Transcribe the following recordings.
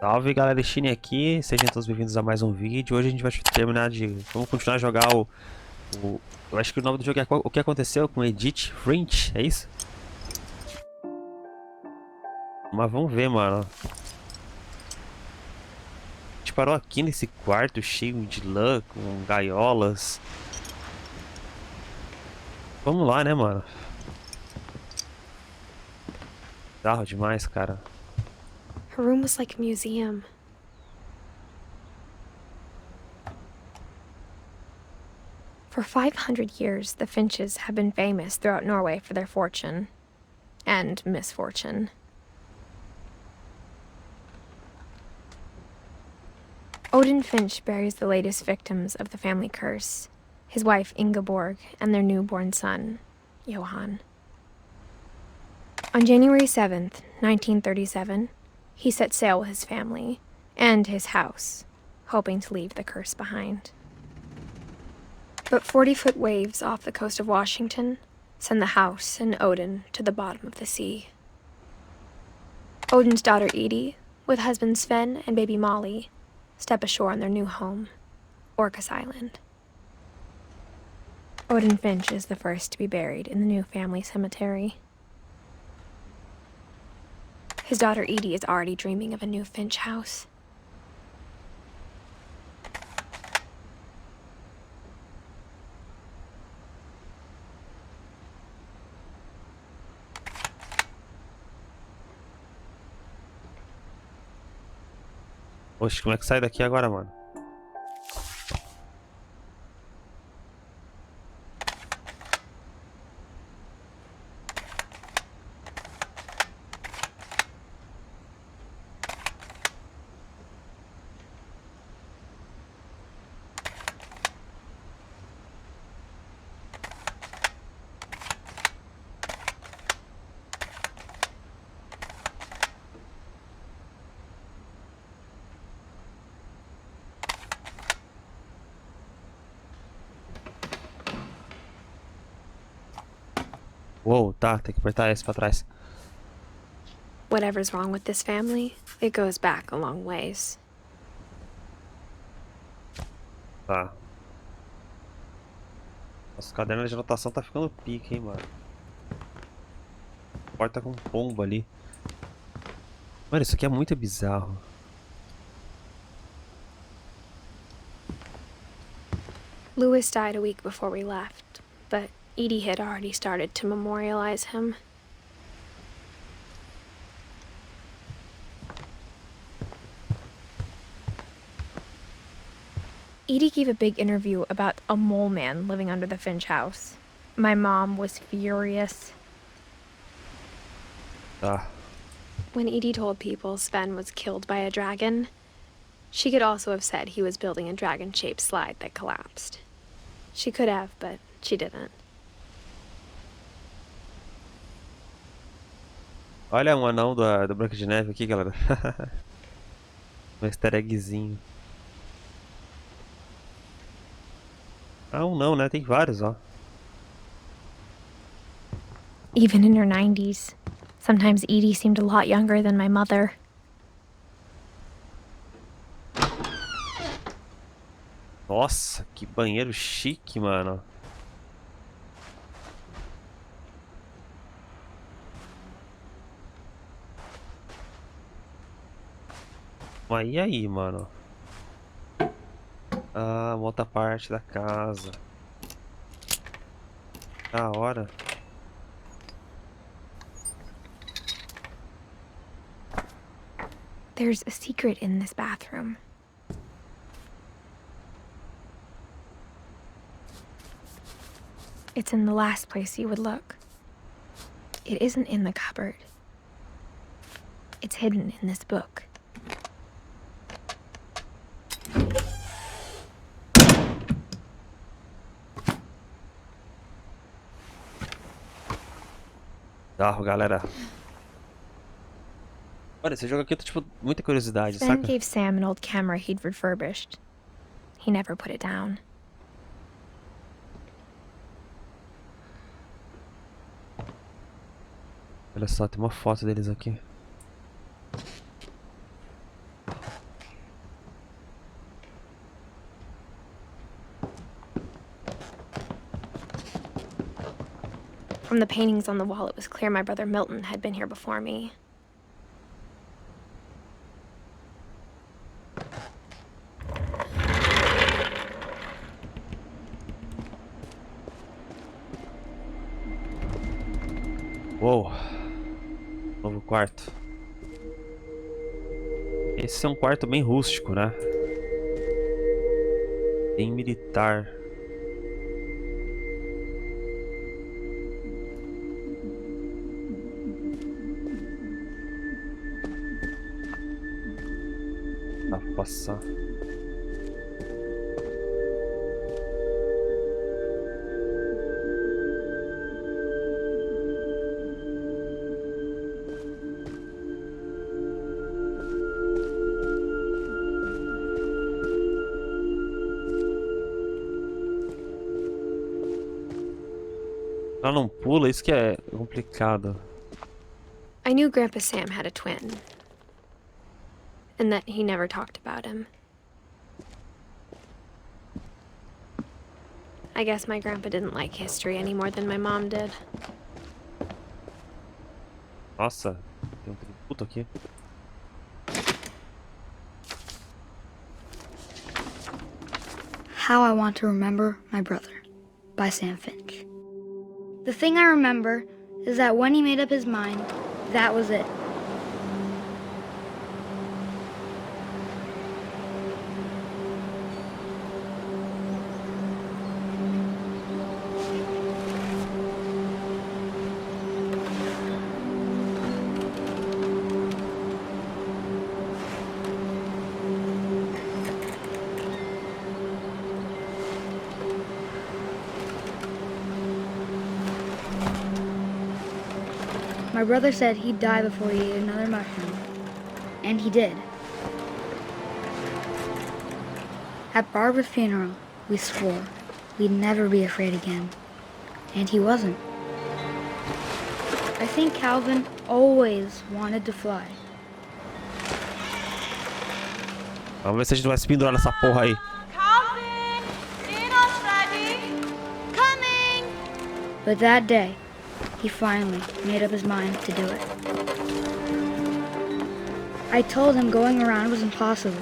Salve galera, Chine aqui, sejam todos bem-vindos a mais um vídeo. Hoje a gente vai terminar de... Vamos continuar a jogar Eu acho que o nome do jogo é O que aconteceu com Edith Finch, é isso? Mas vamos ver, mano. A gente parou aqui nesse quarto cheio de lã, com gaiolas. Vamos lá, né, mano? Bizarro demais, cara. Her room was like a museum. For 500 years, the Finches have been famous throughout Norway for their fortune and misfortune. Odin Finch buries the latest victims of the family curse, his wife Ingeborg and their newborn son, Johan. On January 7th, 1937, he set sail with his family and his house, hoping to leave the curse behind. But 40-foot waves off the coast of Washington send the house and Odin to the bottom of the sea. Odin's daughter Edie, with husband Sven and baby Molly, step ashore on their new home, Orcas Island. Odin Finch is the first to be buried in the new family cemetery. His daughter Edie is already dreaming of a new Finch house. Oxe, como é que sai daqui agora, mano? Uou, tá, tem que apertar esse pra trás. Whatever's wrong with this family, it goes back a long ways. Tá. Nossa, o caderno de anotação tá ficando pique, hein, mano. Porta com pombo ali. Mano, isso aqui é muito bizarro. Louis died a week before we left, but Edie had already started to memorialize him. Edie gave a big interview about a mole man living under the Finch house. My mom was furious. Tá. When Edie told people Sven was killed by a dragon, she could also have said he was building a dragon-shaped slide that collapsed. She could have, but she didn't. Olha um anão do Branca de Neve aqui, galera. Um easter eggzinho. Ah, um não, né? Tem vários, ó. Even in her 90s, sometimes Edie seemed a lot younger than my mother. Nossa, que banheiro chique, mano. Mas e aí, mano? Ah, uma outra parte da casa. Da hora. There's a secret in this bathroom. It's in the last place you would look. It isn't in the cupboard. It's hidden in this book. Bizarro, galera. Olha, esse jogo aqui tá tipo muita curiosidade, Sven saca? gave Sam an old camera he'd refurbished. He never put it down. Olha só, tem uma foto deles aqui. From the paintings on the wall, it was clear my brother Milton had been here before me. Uou. Novo quarto. Esse é um quarto bem rústico, né? Bem militar. Dá pra passar. Ela não pula, isso que é complicado. I knew Grandpa Sam had a twin, and that he never talked about him. I guess my grandpa didn't like history any more than my mom did. Nossa, tem um tributo aqui. How I Want to Remember My Brother by Sam Finch. The thing I remember is that when he made up his mind, that was it. My brother said he'd die before he ate another mushroom, and he did. At Barbara's funeral, we swore we'd never be afraid again, and he wasn't. I think Calvin always wanted to fly. Vamos ver se a gente vai se pendurar nessa porra aí. Calvin, dinner's ready. Coming. But that day, he finally made up his mind to do it. I told him going around was impossible.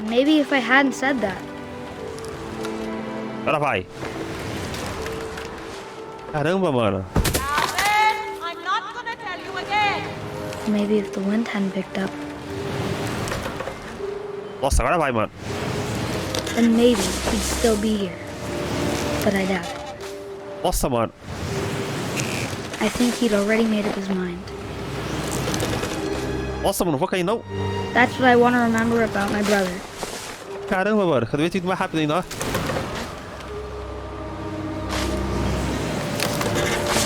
Maybe if I hadn't said that. Agora vai. Caramba, mano. Calvin, I'm not gonna tell you again. Maybe if the wind hadn't picked up, Nossa, agora vai, mano. then maybe he'd still be here. But I doubt it. Nossa, mano. I think he'd already made up his mind. Nossa, mano, não vou cair não. That's what I want to remember about my brother. Caramba, mano. Cada vez tem que ir mais rápido ainda, ó.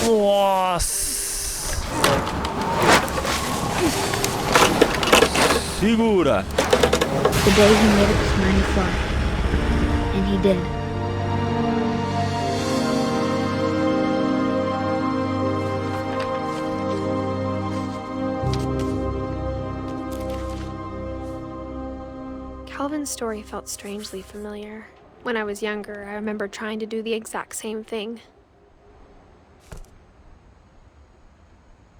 Nossa. Segura. The day he made up his mind to fly. And he did. Calvin's story felt strangely familiar. When I was younger, I remember trying to do the exact same thing.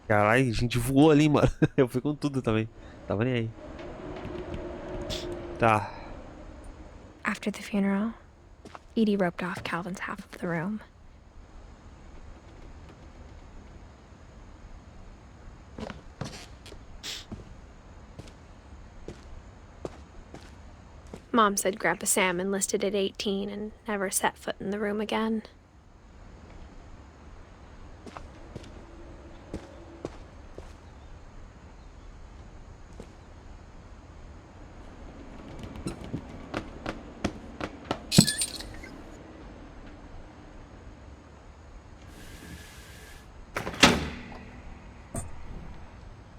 Caralho, a gente voou ali, mano. Eu fui com tudo também. Tava nem aí. Tá. After the funeral, Edie roped off Calvin's half of the room. Mom said Grandpa Sam enlisted at 18 and never set foot in the room again.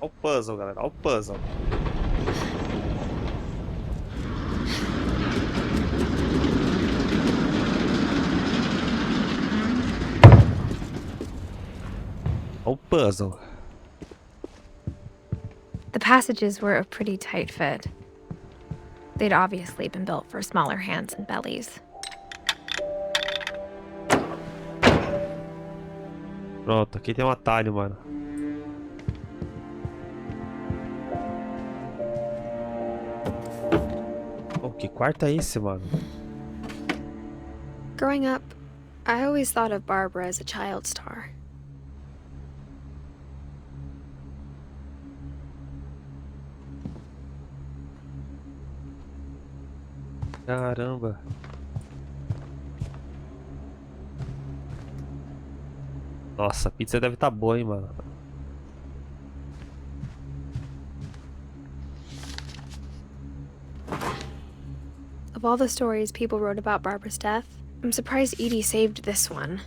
Olha o puzzle, galera. Olha o puzzle. Olha o puzzle. The passages were a pretty tight fit. They'd obviously been built for smaller hands and bellies. Pronto, aqui tem um atalho, mano. Oh, que quarto é esse, mano? Growing up, I always thought of Barbara as a child star. Caramba. Nossa, a pizza deve estar boa, hein, mano. Of all the stories people wrote about Barbara's death, I'm surprised Edie saved this one.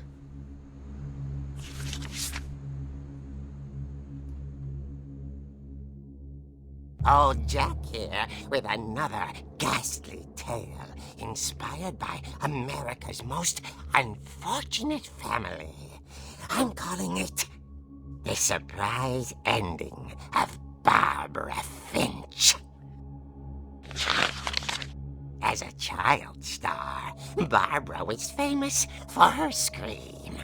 Old Jack here with another ghastly tale inspired by America's most unfortunate family. I'm calling it The Surprise Ending of Barbara Finch. As a child star, Barbara was famous for her scream.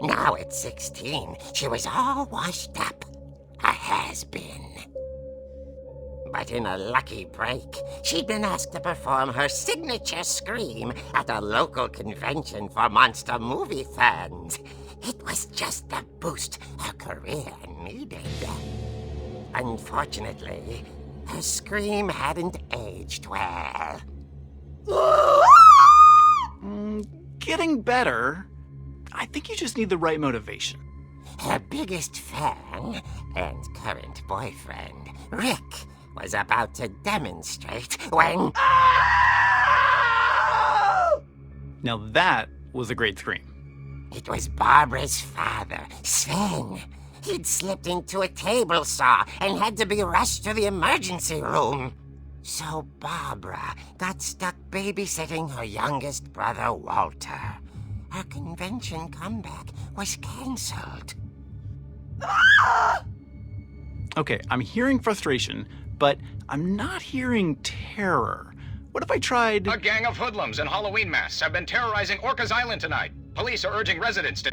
Now at 16, she was all washed up. A has-been. But in a lucky break, she'd been asked to perform her signature scream at a local convention for monster movie fans. It was just the boost her career needed. Unfortunately, her scream hadn't aged well. Getting better. I think you just need the right motivation. Her biggest fan and current boyfriend, Rick, was about to demonstrate when... Now that was a great scream. It was Barbara's father, Sven. He'd slipped into a table saw and had to be rushed to the emergency room. So Barbara got stuck babysitting her youngest brother, Walter. Her convention comeback was cancelled. Okay, I'm hearing frustration, but I'm not hearing terror. What if I tried... A gang of hoodlums in Halloween masks have been terrorizing Orcas Island tonight. Police are urging residents to...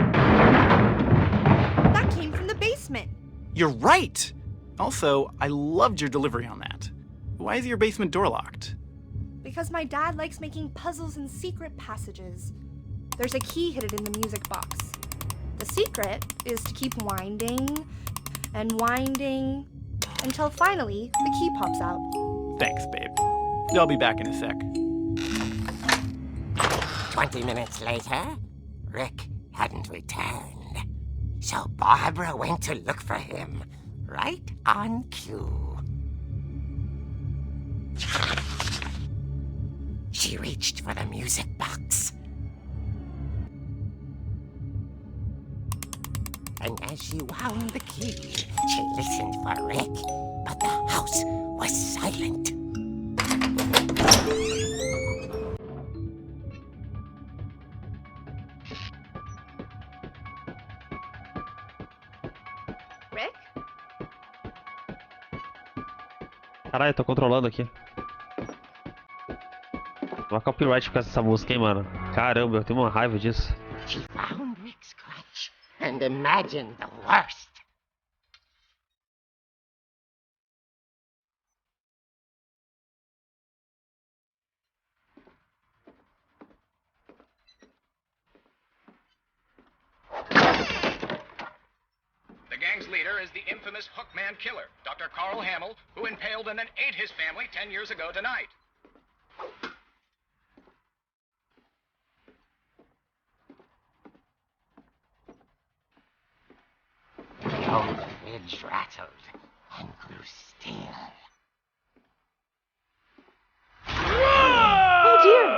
That came from the basement. You're right! Also, I loved your delivery on that. Why is your basement door locked? Because my dad likes making puzzles and secret passages. There's a key hidden in the music box. The secret is to keep winding and winding until finally the key pops out. Thanks, babe. I'll be back in a sec. 20 minutes later, Rick hadn't returned. So Barbara went to look for him, right on cue. She reached for the music box. And as she wound the key, she listened for Rick, but the house was silent. Rick? Caralho, eu tô controlando aqui. Uma copyright por causa dessa música, hein, mano. Caramba, eu tenho uma raiva disso. She found Rick's clutch and imagined the worst. The gang's leader is the infamous Hookman killer, Dr. Carl Hamill, who impaled and then ate his family 10 years ago tonight. The old fridge rattled and grew still. Oh dear!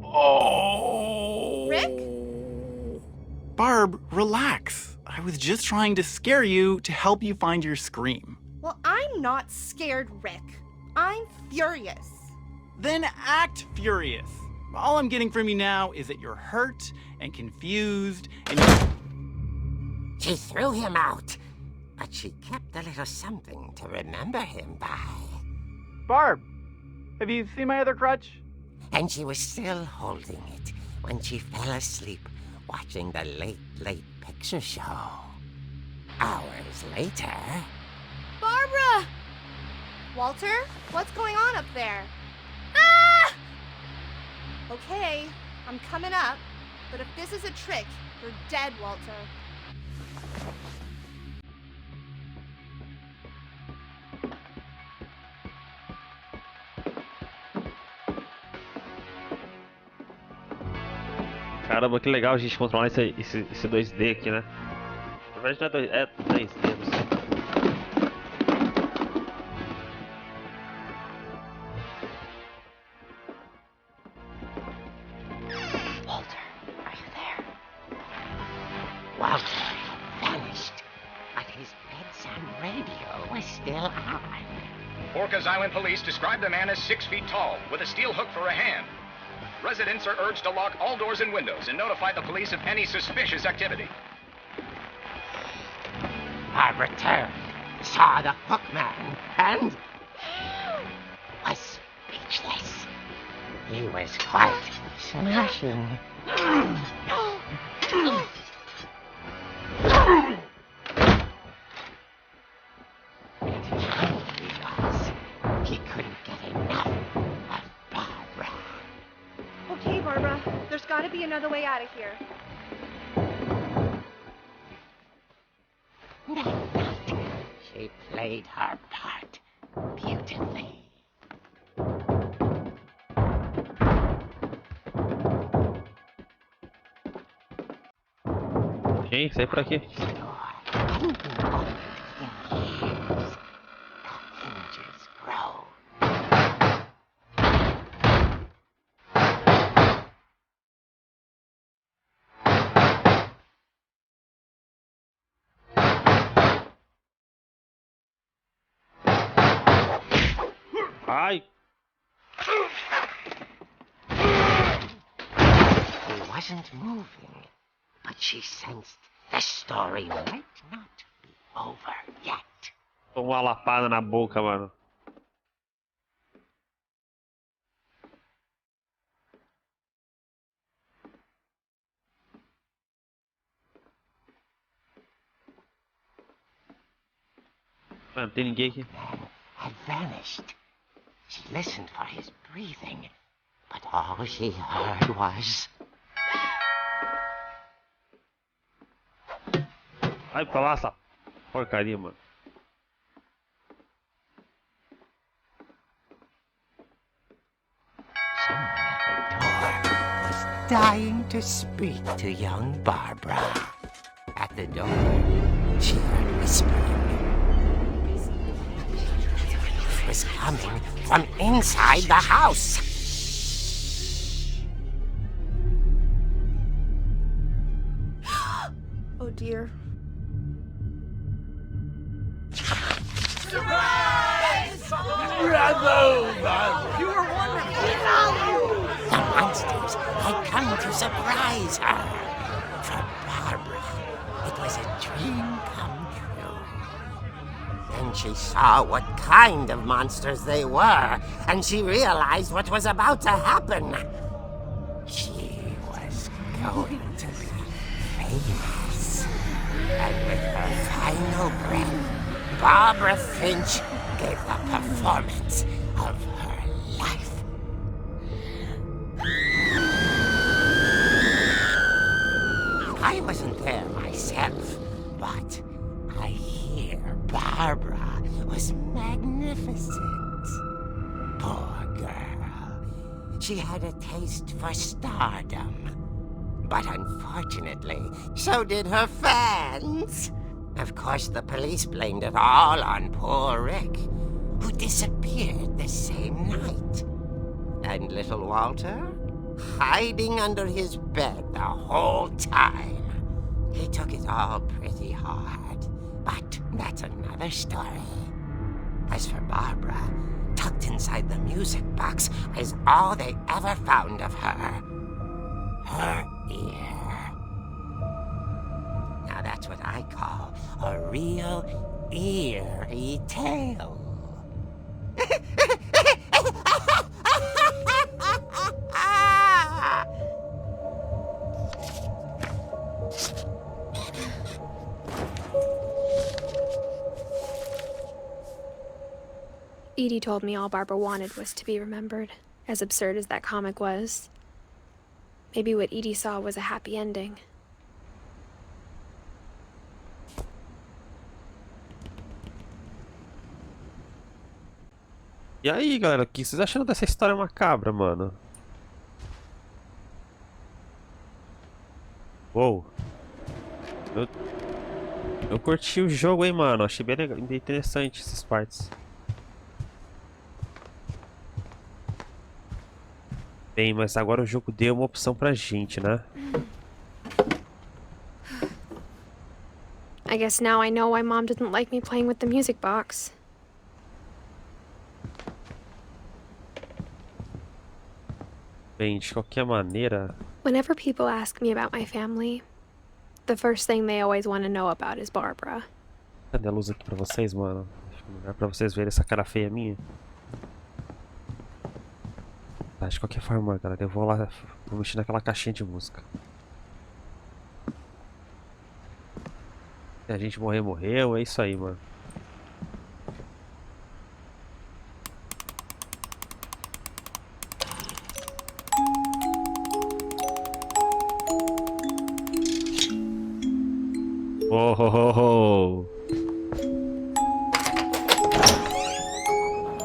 Oh! Rick? Barb, relax. I was just trying to scare you to help you find your scream. Well, I'm not scared, Rick. I'm furious. Then act furious. All I'm getting from you now is that you're hurt and confused and She threw him out, but she kept a little something to remember him by. Barb, have you seen my other crutch? and she was still holding it when she fell asleep watching the late picture show. Hours later... Barbara! Walter, what's going on up there? Ah! Okay, I'm coming up, but if this is a trick, you're dead, Walter. Caramba, que legal a gente controlar esse 2D aqui, né? Na verdade não é 3D, não sei. Walter, are you there? Walter vanished, but his bedside radio was still on. Orcas Island police describe the man as 6 feet tall, with a steel hook for a hand. Residents are urged to lock all doors and windows and notify the police of any suspicious activity. Barbara turned, saw the hook man, and was speechless. He was quite smashing. He couldn't get enough of Barbara. Okay, Barbara, there's gotta be another way out of here. That night, she played her part beautifully. Sim, sai por aqui. Ai! He wasn't moving, but she sensed the story might not be over yet. Tomou uma lapada na boca, mano. Mano, não tem ninguém aqui. Had vanished. She listened for his breathing, but all she heard was... Vai pra lá, essa porcaria, mano. Someone at the door was dying to speak to young Barbara. At the door, she heard whispering. It was coming from inside the house. Oh dear. The monsters had come to surprise her. For Barbara, it was a dream come true. Then she saw what kind of monsters they were, and she realized what was about to happen. She was going to be famous. And with her final breath, Barbara Finch gave the performance of her life. I wasn't there myself, but I hear Barbara was magnificent. Poor girl. She had a taste for stardom. But unfortunately, so did her fans. Of course, the police blamed it all on poor Rick, who disappeared the same night. And little Walter? Hiding under his bed the whole time. He took it all pretty hard, but that's another story. As for Barbara, tucked inside the music box is all they ever found of her. Her ear. Now that's what I call a real eerie tale. Edie told me all Barbara wanted was to be remembered, as absurd as that comic was. Maybe what Edie saw was a happy ending. E aí, galera, o que vocês acham dessa história macabra, mano? Uou. Eu curti o jogo, hein, mano. Achei bem legal, bem interessante essas partes. Bem, mas agora o jogo deu uma opção pra gente, né? I guess now I know why Mom didn't like me playing with the music box. Bem, de qualquer maneira... Whenever people ask me about my family, the first thing they always want to know about is Barbara. Cadê a luz aqui pra vocês, mano? Acho que melhor pra vocês verem essa cara feia minha. Tá, de qualquer forma, galera, eu vou lá, vou mexer naquela caixinha de música. Se a gente morrer, morreu, é isso aí, mano. Oh, oh, oh,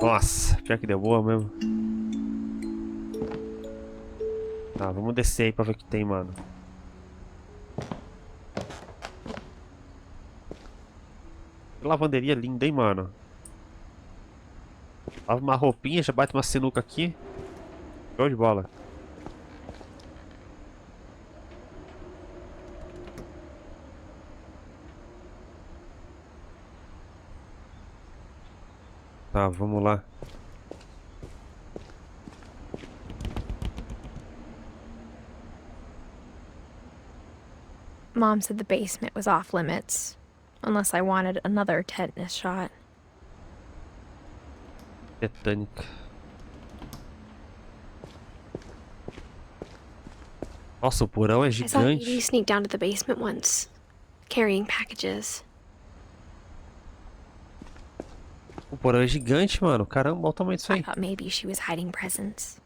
oh. Nossa, pior que deu boa mesmo. Tá, vamos descer aí pra ver o que tem, mano. Que lavanderia linda, hein, mano. Lava uma roupinha, já bate uma sinuca aqui. Show de bola. Tá, vamos lá. Mom said the basement was off limits, unless I wanted another tetanus shot. Tetânica. Nossa, o porão é I saw Edie gigante. sneak down to the basement once, carrying packages. O porão é gigante, mano. Caramba, olha o tamanho disso I aí. thought maybe she was hiding presents.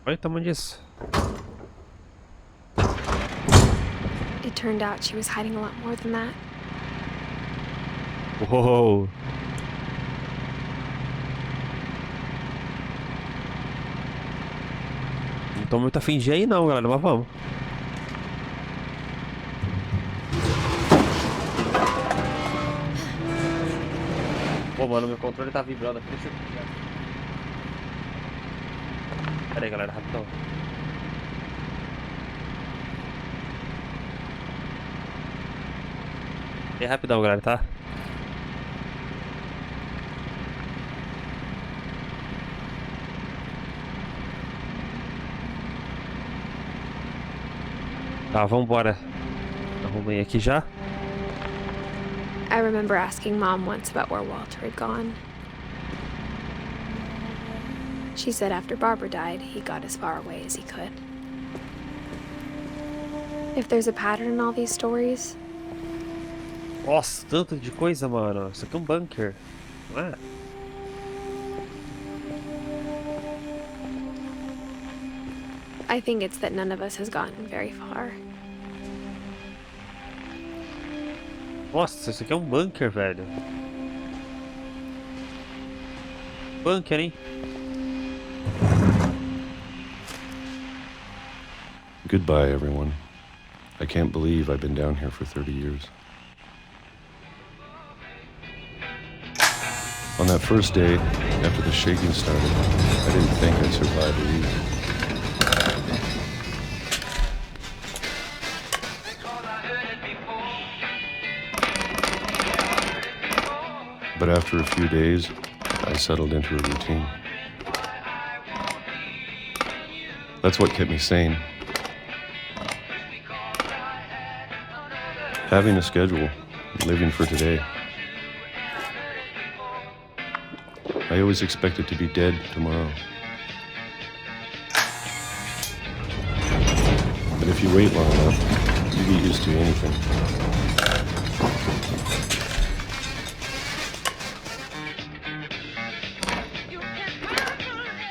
Olha o tamanho disso. It turned out she was hiding a lot more than that. Uou. Não tô muito afim de ir aí não, galera, mas vamos. Pô, mano, meu controle tá vibrando aqui, deixa eu... Pera aí, galera, rapidão. Bem rapidão, galera, tá? Tá, vambora. Arrumei aqui já. I remember asking Mom once about where Walter had gone. She said after Barbara died, he got as far away as he could. If there's a pattern in all these stories, Nossa, tanto de coisa, mano. Isso aqui é um bunker, não é? I think it's that none of us has gotten very far. Nossa, isso aqui é um bunker, velho. Bunker, hein? Goodbye, everyone. I can't believe I've been down here for 30 years. On that first day, after the shaking started, I didn't think I'd survive a week. But after a few days, I settled into a routine. That's what kept me sane. Having a schedule, living for today. I always expected to be dead tomorrow. But if you wait long enough, you get used to anything.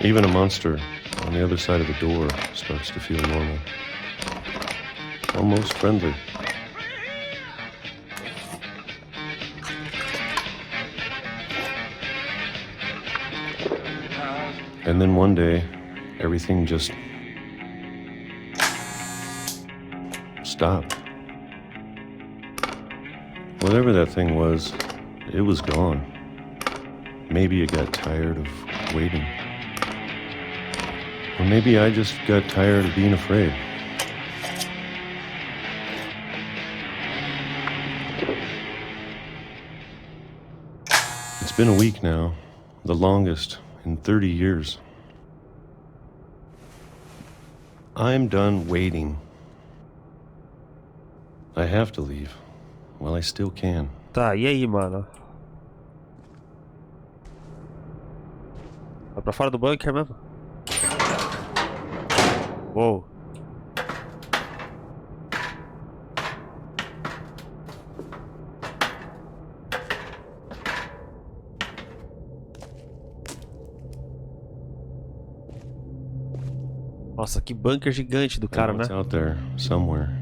Even a monster on the other side of the door starts to feel normal. Almost friendly. And then one day, everything just stopped. Whatever that thing was, it was gone. Maybe it got tired of waiting. Or maybe I just got tired of being afraid. It's been a week now, the longest in 30 years. I'm done waiting. I have to leave while I still can. Tá, e aí, mano? Vai pra fora do bunker mesmo? Uou. Nossa, que bunker gigante do cara, né? It's out there somewhere.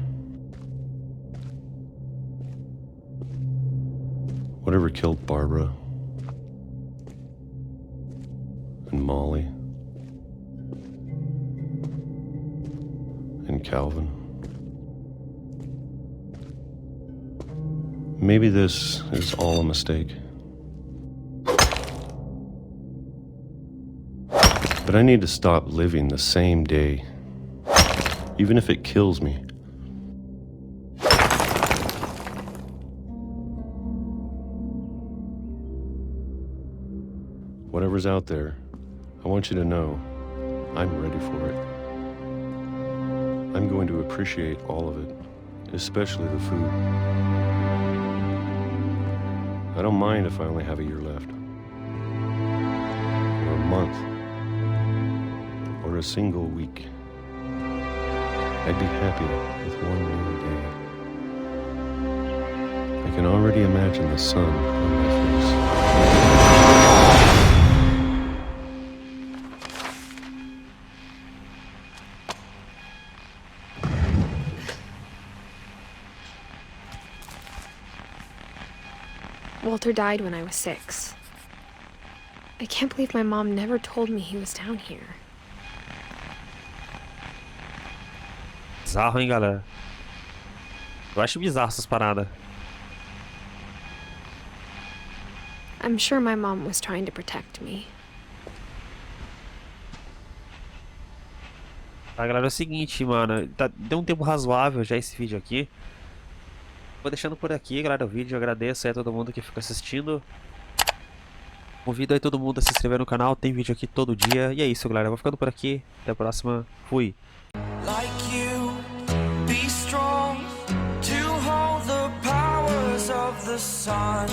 Whatever killed Barbara and Molly and Calvin. Maybe this is all a mistake. But I need to stop living the same day, even if it kills me. Whatever's out there, I want you to know I'm ready for it. I'm going to appreciate all of it, especially the food. I don't mind if I only have a year left, or a month, or a single week. I'd be happy with one new day. I can already imagine the sun on my face. Walter died when I was 6. I can't believe my mom never told me he was down here. Bizarro, hein, galera? Eu acho bizarro essas paradas. I'm sure my mom was trying to protect me. Tá, galera, é o seguinte, mano. Deu um tempo razoável já esse vídeo aqui. Vou deixando por aqui, galera, o vídeo. Eu agradeço aí a todo mundo que fica assistindo. Convido aí todo mundo a se inscrever no canal. Tem vídeo aqui todo dia. E é isso, galera. Eu vou ficando por aqui. Até a próxima. Fui. Like you, be strong to hold the powers of the sun.